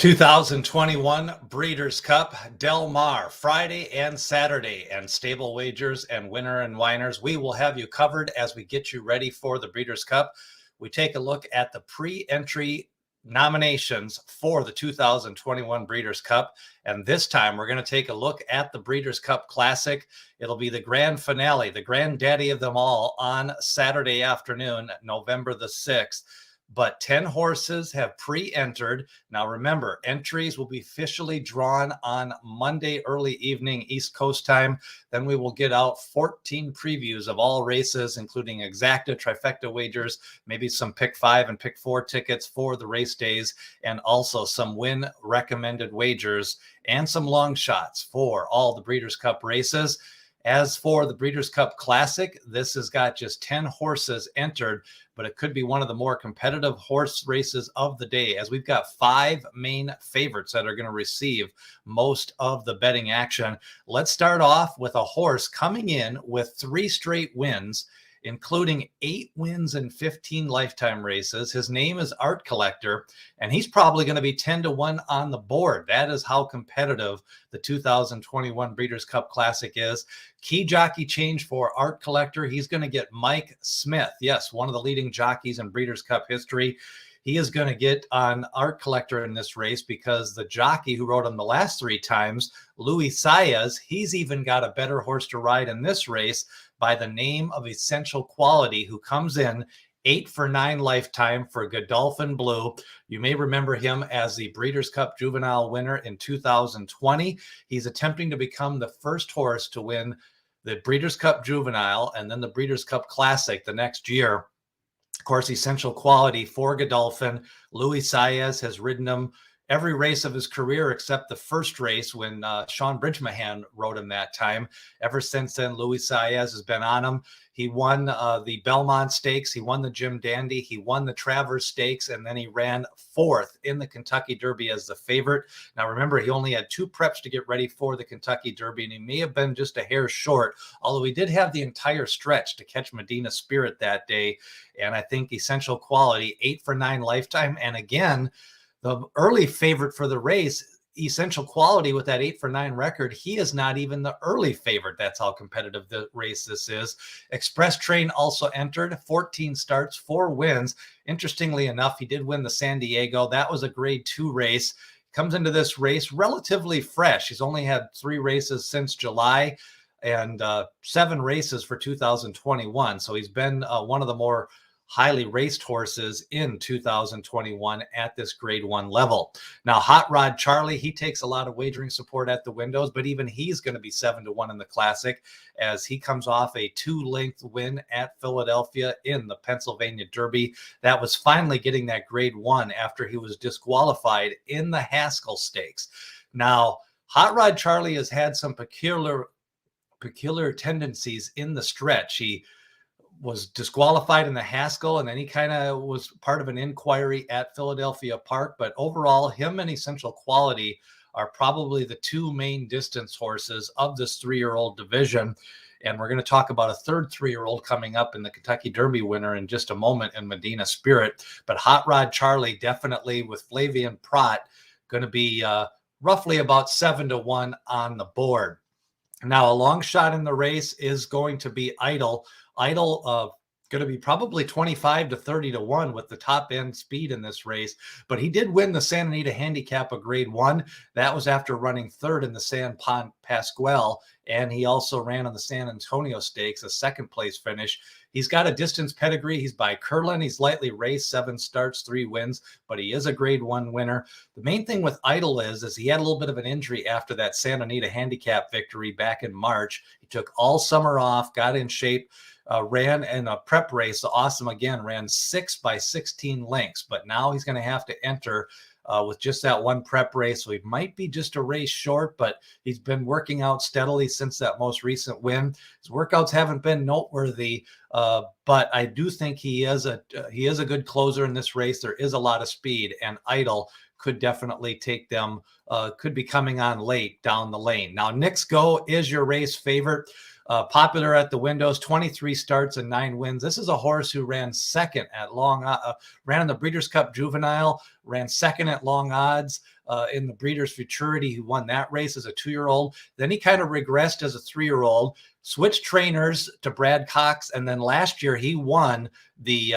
2021 Breeders' Cup, Del Mar, Friday and Saturday, and stable wagers and winner and whiners. We will have you covered as we get you ready for the Breeders' Cup. We take a look at the pre-entry nominations for the 2021 Breeders' Cup. And this time we're going to take a look at the Breeders' Cup Classic. It'll be the grand finale, the granddaddy of them all, on Saturday afternoon, November the 6th. But 10 horses have pre-entered. Now, remember, entries will be officially drawn on Monday early evening East Coast time. Then we will get out 14 previews of all races, including exacta, trifecta wagers, maybe some pick 5 and pick 4 tickets for the race days, and also some win recommended wagers and some long shots for all the Breeders' Cup races. As for the Breeders' Cup Classic, this has got just 10 horses entered, but it could be one of the more competitive horse races of the day, as we've got 5 main favorites that are going to receive most of the betting action. Let's start off with a horse coming in with 3 straight wins, including 8 wins in 15 lifetime races. His name is Art Collector, and he's probably going to be 10-1 on the board. That is how competitive the 2021 Breeders' Cup Classic is. Key jockey change for Art Collector. He's going to get Mike Smith. Yes, one of the leading jockeys in Breeders' Cup history. He is going to get on Art Collector in this race because the jockey who rode him the last 3 times, Louis Saez, he's even got a better horse to ride in this race by the name of Essential Quality, who comes in 8 for 9 lifetime for Godolphin Blue. You may remember him as the Breeders' Cup Juvenile winner in 2020. He's attempting to become the first horse to win the Breeders' Cup Juvenile and then the Breeders' Cup Classic the next year. Of course, Essential Quality for Godolphin. Louis Saez has ridden him every race of his career except the first race when Sean Bridgemahan rode him that time. Ever since then, Louis Saez has been on him. He won the Belmont Stakes. He won the Jim Dandy. He won the Travers Stakes, and then he ran 4th in the Kentucky Derby as the favorite. Now, remember, he only had 2 preps to get ready for the Kentucky Derby, and he may have been just a hair short, although he did have the entire stretch to catch Medina Spirit that day. And I think Essential Quality, 8 for 9 lifetime. And again, the early favorite for the race, Essential Quality, with that 8 for 9 record, he is not even the early favorite. That's how competitive the race this is. Express Train also entered, 14 starts, 4 wins. Interestingly enough, he did win the San Diego. That was a grade 2 race. Comes into this race relatively fresh. He's only had 3 races since July and 7 races for 2021. So he's been one of the more highly raced horses in 2021 at this grade 1 level. Now, Hot Rod Charlie, he takes a lot of wagering support at the windows, but even he's going to be 7-1 in the Classic as he comes off a 2-length win at Philadelphia in the Pennsylvania Derby. That was finally getting that grade 1 after he was disqualified in the Haskell Stakes. Now, Hot Rod Charlie has had some peculiar tendencies in the stretch. He was disqualified in the Haskell, and then he kind of was part of an inquiry at Philadelphia Park. But overall, him and Essential Quality are probably the 2 main distance horses of this 3-year-old division. And we're going to talk about a 3rd 3-year-old coming up in the Kentucky Derby winner in just a moment in Medina Spirit. But Hot Rod Charlie, definitely with Flavian Prat, going to be roughly about 7-1 on the board. Now, a long shot in the race is going to be Idle. Idle going to be probably 25-30-1 with the top end speed in this race, but he did win the Santa Anita Handicap of grade 1. That was after running 3rd in the San Pasquale, and he also ran on the San Antonio Stakes, a 2nd place finish. He's got a distance pedigree. He's by Curlin. He's lightly raced, 7 starts, 3 wins, but he is a grade 1 winner. The main thing with Idle is he had a little bit of an injury after that Santa Anita Handicap victory back in March. He took all summer off, got in shape, ran in a prep race. Awesome again, ran 6 by 16 lengths, but now he's going to have to enter with just that 1 prep race. So he might be just a race short, but he's been working out steadily since that most recent win. His workouts haven't been noteworthy, but I do think he is a good closer in this race. There is a lot of speed, and Idle could definitely take them, could be coming on late down the lane. Now, Knicks Go is your race favorite. Popular at the windows, 23 starts and 9 wins. This is a horse who ran second at ran in the Breeders' Cup Juvenile, ran second at long odds in the Breeders' Futurity. He won that race as a 2-year-old. Then he kind of regressed as a 3-year-old, switched trainers to Brad Cox, and then last year he won the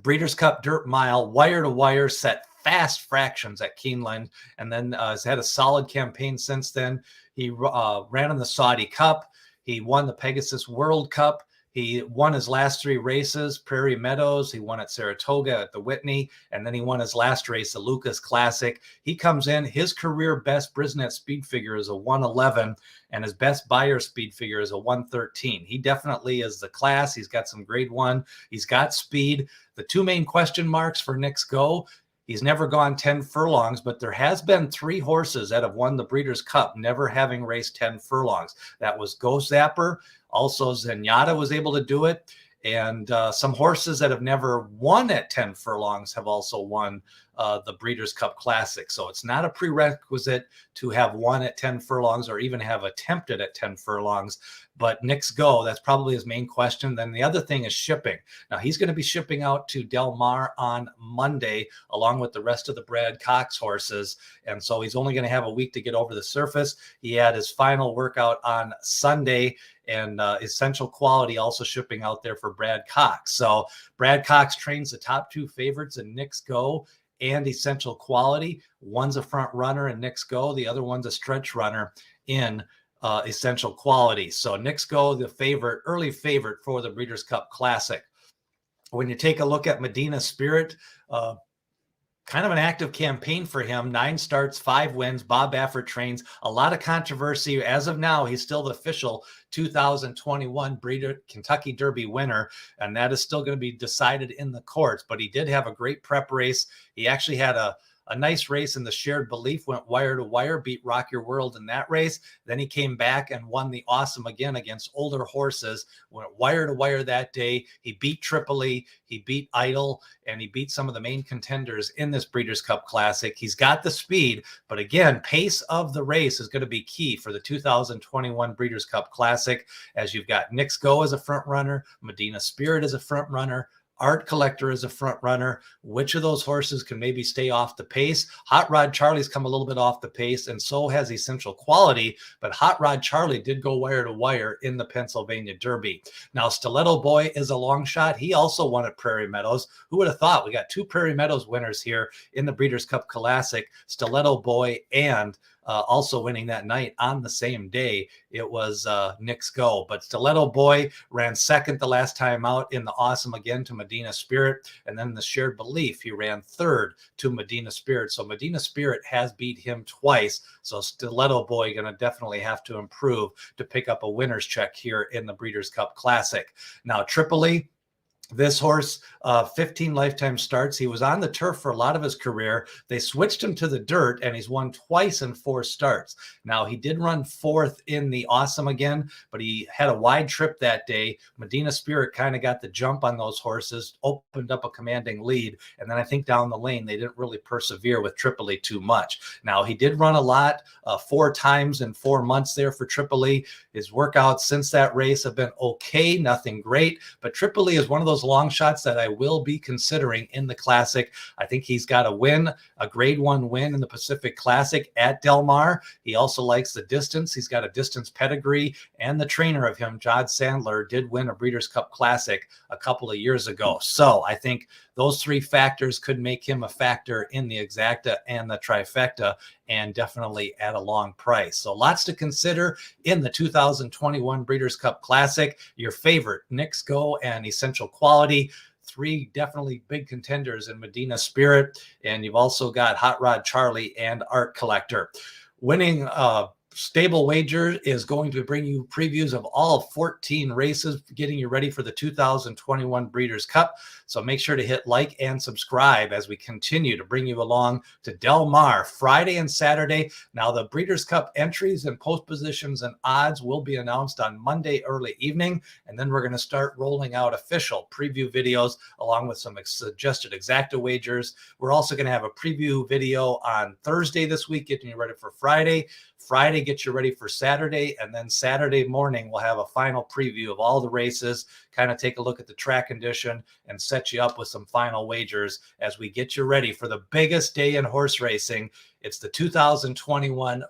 Breeders' Cup Dirt Mile, wire to wire, set fast fractions at Keeneland, and then has had a solid campaign since then. He ran in the Saudi Cup. He won the Pegasus World Cup. He won his last 3 races, Prairie Meadows. He won at Saratoga at the Whitney, and then he won his last race, the Lucas Classic. He comes in, his career best Brisnet speed figure is a 111, and his best Beyer speed figure is a 113. He definitely is the class. He's got some grade 1. He's got speed. The 2 main question marks for Knicks Go: he's never gone 10 furlongs, but there has been 3 horses that have won the Breeders' Cup, never having raced 10 furlongs. That was Go Zapper. Also, Zenyatta was able to do it. And some horses that have never won at 10 furlongs have also won the Breeders' Cup Classic. So it's not a prerequisite to have won at 10 furlongs or even have attempted at 10 furlongs. But Knicks Go, that's probably his main question. Then the other thing is shipping. Now, he's going to be shipping out to Del Mar on Monday, along with the rest of the Brad Cox horses. And so he's only going to have a week to get over the surface. He had his final workout on Sunday, and Essential Quality also shipping out there for Brad Cox. So Brad Cox trains the top 2 favorites in Knicks Go and Essential Quality. One's a front runner in Knicks Go. The other one's a stretch runner in Essential Quality. So Knicks Go, the favorite, early favorite for the Breeders' Cup Classic. When you take a look at Medina Spirit, kind of an active campaign for him. 9 starts, 5 wins. Bob Baffert trains. A lot of controversy. As of now, he's still the official 2021 Kentucky Derby winner, and that is still going to be decided in the courts. But he did have a great prep race. He actually had a nice race in the Shared Belief, went wire to wire, beat Rock Your World in that race. Then he came back and won the Awesome again against older horses, went wire to wire that day. He beat Tripoli, he beat Idol, and he beat some of the main contenders in this Breeders' Cup Classic. He's got the speed, but again, pace of the race is going to be key for the 2021 Breeders' Cup Classic, as you've got Knicks Go as a front runner, Medina Spirit as a front runner, Art Collector is a front runner. Which of those horses can maybe stay off the pace? Hot Rod Charlie's come a little bit off the pace, and so has Essential Quality, but Hot Rod Charlie did go wire to wire in the Pennsylvania Derby. Now, Stiletto Boy is a long shot. He also won at Prairie Meadows. Who would have thought? We got 2 Prairie Meadows winners here in the Breeders' Cup Classic, Stiletto Boy and also winning that night on the same day. It was Knicks Go. But Stiletto Boy ran second the last time out in the Awesome again to Medina Spirit. And then the Shared Belief, he ran third to Medina Spirit. So Medina Spirit has beat him twice. So Stiletto Boy going to definitely have to improve to pick up a winner's check here in the Breeders' Cup Classic. Now, Tripoli, this horse, 15 lifetime starts. He was on the turf for a lot of his career. They switched him to the dirt, and he's won twice in 4 starts. Now, he did run 4th in the Awesome again, but he had a wide trip that day. Medina Spirit kind of got the jump on those horses, opened up a commanding lead, and then I think down the lane, they didn't really persevere with Tripoli too much. Now, he did run a lot, 4 times in 4 months there for Tripoli. His workouts since that race have been okay, nothing great, but Tripoli is one of those long shots that I will be considering in the Classic. I think he's got a win, a grade 1 win in the Pacific Classic at Del Mar. He also likes the distance. He's got a distance pedigree, and the trainer of him, Jod Sandler, did win a Breeders' Cup Classic a couple of years ago. So I think those 3 factors could make him a factor in the exacta and the trifecta, and definitely at a long price. So lots to consider in the 2021 Breeders' Cup Classic. Your favorite, Knicks Go and Essential Quality. 3 definitely big contenders in Medina Spirit. And you've also got Hot Rod Charlie and Art Collector. Winning Stable Wager is going to bring you previews of all 14 races, getting you ready for the 2021 Breeders' Cup. So make sure to hit like and subscribe as we continue to bring you along to Del Mar Friday and Saturday. Now, the Breeders' Cup entries and post positions and odds will be announced on Monday early evening, and then we're going to start rolling out official preview videos along with some suggested exacta wagers. We're also going to have a preview video on Thursday this week, getting you ready for Friday. Friday get you ready for Saturday, and then Saturday morning we'll have a final preview of all the races, kind of take a look at the track condition, and set you up with some final wagers as we get you ready for the biggest day in horse racing. It's the 2021